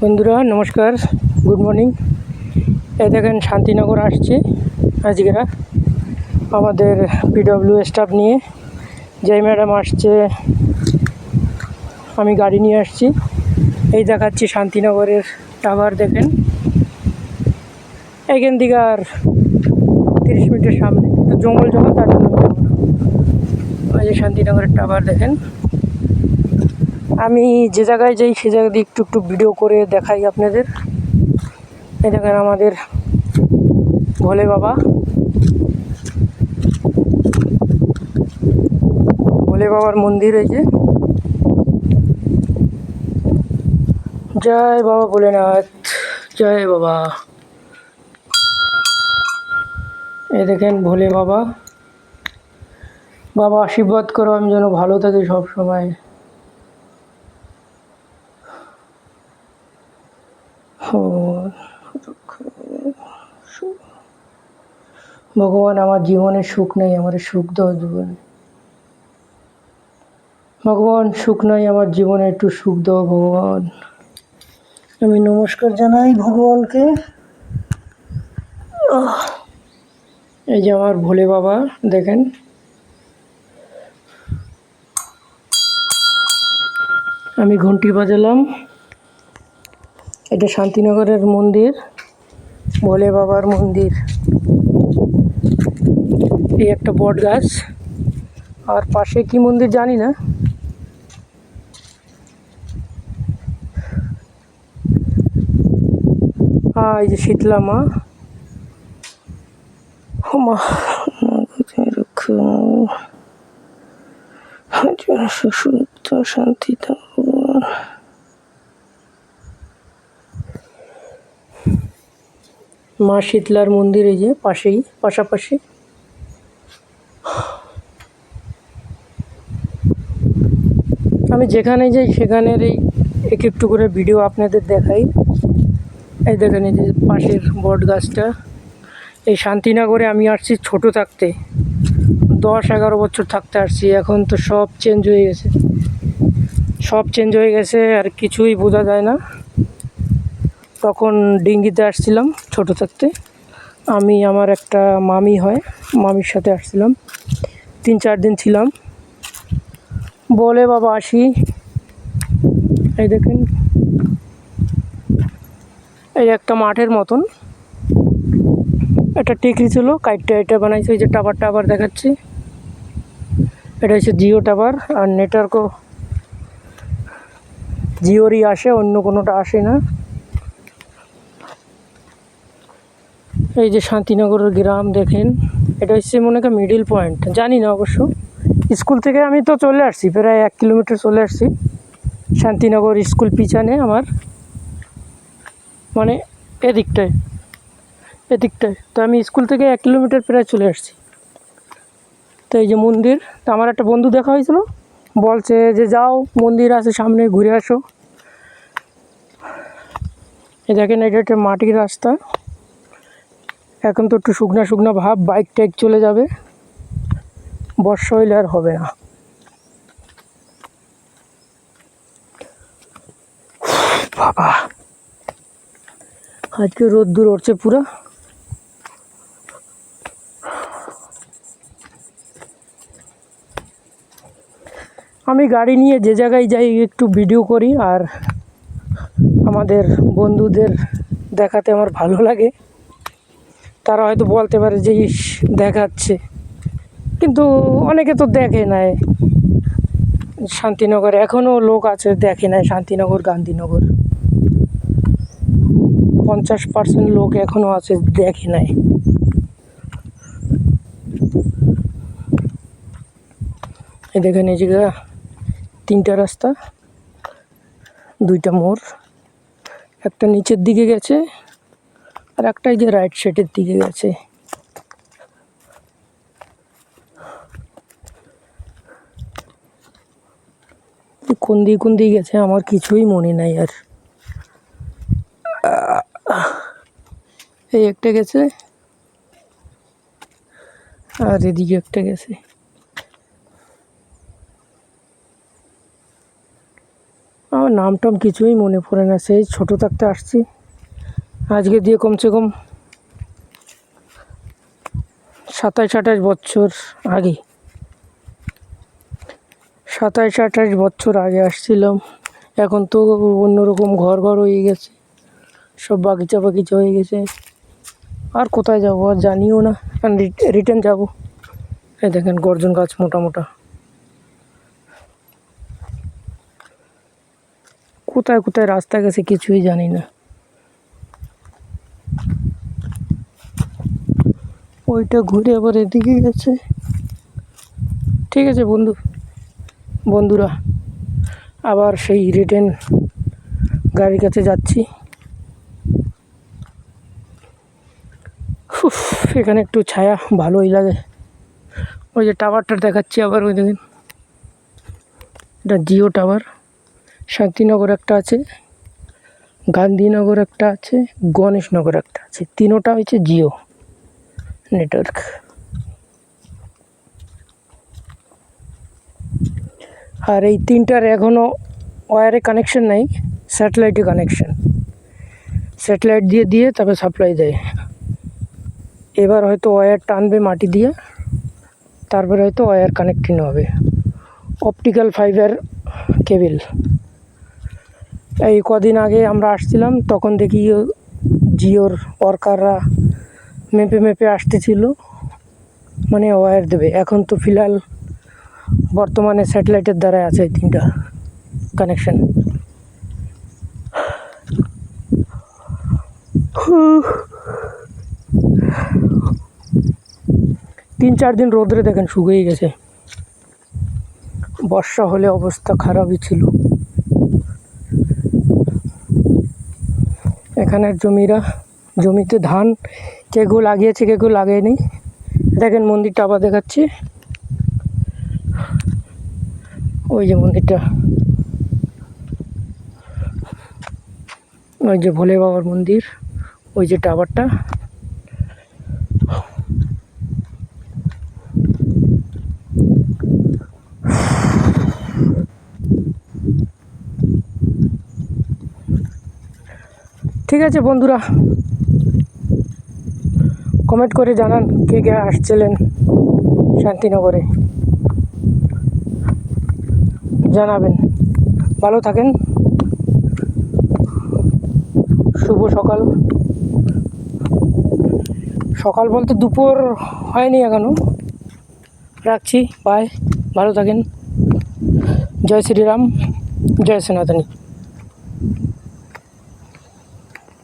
বন্ধুরা নমস্কার, good morning. এই দেখেন শান্তিনগর আসছি আজকেরা আমাদের পিডব্লিউ স্টাফ নিয়ে। যেই ম্যাডাম আসছে আমি গাড়ি নিয়ে আসছি। এই দেখাচ্ছি শান্তিনগরের টাওয়ার, দেখেন এইখান থেকে আর 30 মিনিটের সামনে তো জঙ্গল তার জন্য আমি যাবো না। এই যে শান্তিনগরের টাওয়ার দেখেন। আমি যে জায়গায় যাই সে জায়গা দিয়ে একটু একটু ভিডিও করে দেখাই আপনাদের। এই দেখেন আমাদের ভোলে বাবা, ভোলে বাবার মন্দির। এই যে জয় বাবা ভোলেনাথ, জয় বাবা। এই দেখেন ভোলে বাবা। বাবা আশীর্বাদ করো আমি যেন ভালো থাকি সব সময়। ভগবান আমার জীবনে সুখ নেই, আমার সুখ দাও জীবনে। ভগবান সুখ নাই আমার জীবনে, একটু সুখ দাও ভগবান। আমি নমস্কার জানাই ভগবানকে। এই যে আমার ভোলে বাবা দেখেন। আমি ঘন্টি বাজালাম। এটা শান্তিনগরের মন্দির, ভোলে বাবার মন্দির। এই একটা বট গাছ, আর পাশে কি মন্দির জানি না। এই যে শীতলা মা, মা শান্তি দাও। মা শীতলার মন্দির এই যে পাশেই, পাশাপাশি। আমি যেখানে যাই সেখানের এই একটু করে ভিডিও আপনাদের দেখাই। এই দেখেন এই যে পাশের বট গাছটা। এই শান্তিনগরে আমি আসছি ছোট থাকতে, 10-11 বছর থাকতে আসছি। এখন তো সব চেঞ্জ হয়ে গেছে, সব চেঞ্জ হয়ে গেছে, আর কিছুই বোঝা যায় না। তখন ডিঙ্গিতে আসছিলাম ছোট থাকতে। আমি, আমার একটা মামি হয়, মামির সাথে আসছিলাম, 3-4 দিন ছিলাম। বলে বাবা আসি। এই দেখেন এই একটা মাঠের মতন একটা টেকরি ছিল, কাইটটা এটা বানাইছে। এই যে টাওয়ারটা আবার দেখাচ্ছি, এটা হচ্ছে জিও টাওয়ার। আর নেটওয়ার্কও জিওরই আসে, অন্য কোনোটা আসে না। এই যে শান্তিনগরের গ্রাম দেখেন। এটা হচ্ছে মনে হয় মিডিল পয়েন্ট, জানি না অবশ্য। স্কুল থেকে আমি তো চলে আসছি, প্রায় 1 কিলোমিটার চলে আসছি। শান্তিনগর স্কুল পিছনে আমার, মানে এদিকটায় তো আমি স্কুল থেকে 1 কিলোমিটার প্রায় চলে আসছি। তো এই যে মন্দির, তো আমার একটা বন্ধু দেখা হয়েছিল, বলছে যে যাও মন্দির আছে সামনে, ঘুরে আসো। এই দেখেন এটা একটা মাটির রাস্তা। এখন তো একটু শুকনা শুকনা ভাব, বাইক টাইক চলে যাবে। বর্ষা হইলে আর হবে না। বাবা আজকে রোদ্দুর উঠছে পুরো। আমি গাড়ি নিয়ে যে জায়গায় যাই একটু ভিডিও করি, আর আমাদের বন্ধুদের দেখাতে আমার ভালো লাগে। তারা হয়তো বলতে পারে যে ইস দেখাচ্ছে, কিন্তু অনেকে তো দেখে নাই। শান্তিনগর এখনও লোক আছে দেখে নাই, শান্তিনগর গান্ধীনগর 50% লোক এখনও আছে দেখে নাই। এই দেখেন এই জায়গা 3টা রাস্তা, 2টা মোড়, একটা নিচের দিকে গেছে আর একটা এই যে রাইট সাইডের দিকে গেছে। কোন দিকে গেছে আমার কিছুই মনে নাই আর। এই একটা গেছে আর এদিকে একটা গেছে। আমার নাম টাম কিছুই মনে পড়ে না, সেই ছোটো থাকতে আসছি। আজকে দিয়ে কমসে কম 27-28 বছর আগে, 27-28 বছর আগে আসছিলাম। এখন তো অন্যরকম ঘর হয়ে গেছে, সব বাগিচা হয়ে গেছে। আর কোথায় যাবো আর জানিও না, রিটার্ন যাব। এই দেখেন গর্জন গাছ মোটা মোটা, কোথায় কোথায় রাস্তা গেছে কিছুই জানি না। ওইটা ঘুরে আবার এদিকে গেছে। ঠিক আছে বন্ধুরা, আবার সেই রিটার্ন গাড়ির কাছে যাচ্ছি। এখানে একটু ছায়া ভালোই লাগে। ওই যে টাওয়ারটা দেখাচ্ছি আবার, ওই দেখেন, এটা জিও টাওয়ার। শান্তিনগর একটা আছে, গান্ধীনগর একটা আছে, গণেশনগর একটা আছে, তিনোটা হচ্ছে জিও নেটওয়ার্ক। আর এই তিনটার এখনও ওয়্যারে কানেকশন নেই, স্যাটেলাইটে কানেকশন। স্যাটেলাইট দিয়ে তারপরে সাপ্লাই দেয়। এবার হয়তো ওয়্যার টানবে মাটি দিয়ে, তারপরে হয়তো ওয়্যার কানেক্টিং হবে, অপটিক্যাল ফাইবার কেবল। এই কদিন আগে আমরা আসছিলাম, তখন দেখি জিওর ওয়ার্কাররা মেপে আসতেছিল, মানে ওয়্যার দেবে। এখন তো ফিলহাল বর্তমানে স্যাটেলাইটের দ্বারাই আছে এই তিনটা কানেকশন। 3-4 দিন রোদ্রে দেখেন শুকিয়ে গেছে। বর্ষা হলে অবস্থা খারাপই ছিল। এখানের জমিতে ধান কেউ লাগিয়েছে, কেউ লাগেনি। দেখেন মন্দিরটা আবার দেখাচ্ছি, ওই যে মন্দিরটা, ওই যে ভোলে বাবার মন্দির, ওই যে টাওয়ারটা। ঠিক আছে বন্ধুরা, কমেন্ট করে জানান কে আসছিলেন শান্তিনগরে, জানাবেন। ভালো থাকেন, শুভ সকাল। সকাল বলতে দুপুর হয়নি এখনো। রাখছি, বাই, ভালো থাকেন। জয় শ্রীরাম, জয় সনাতনী।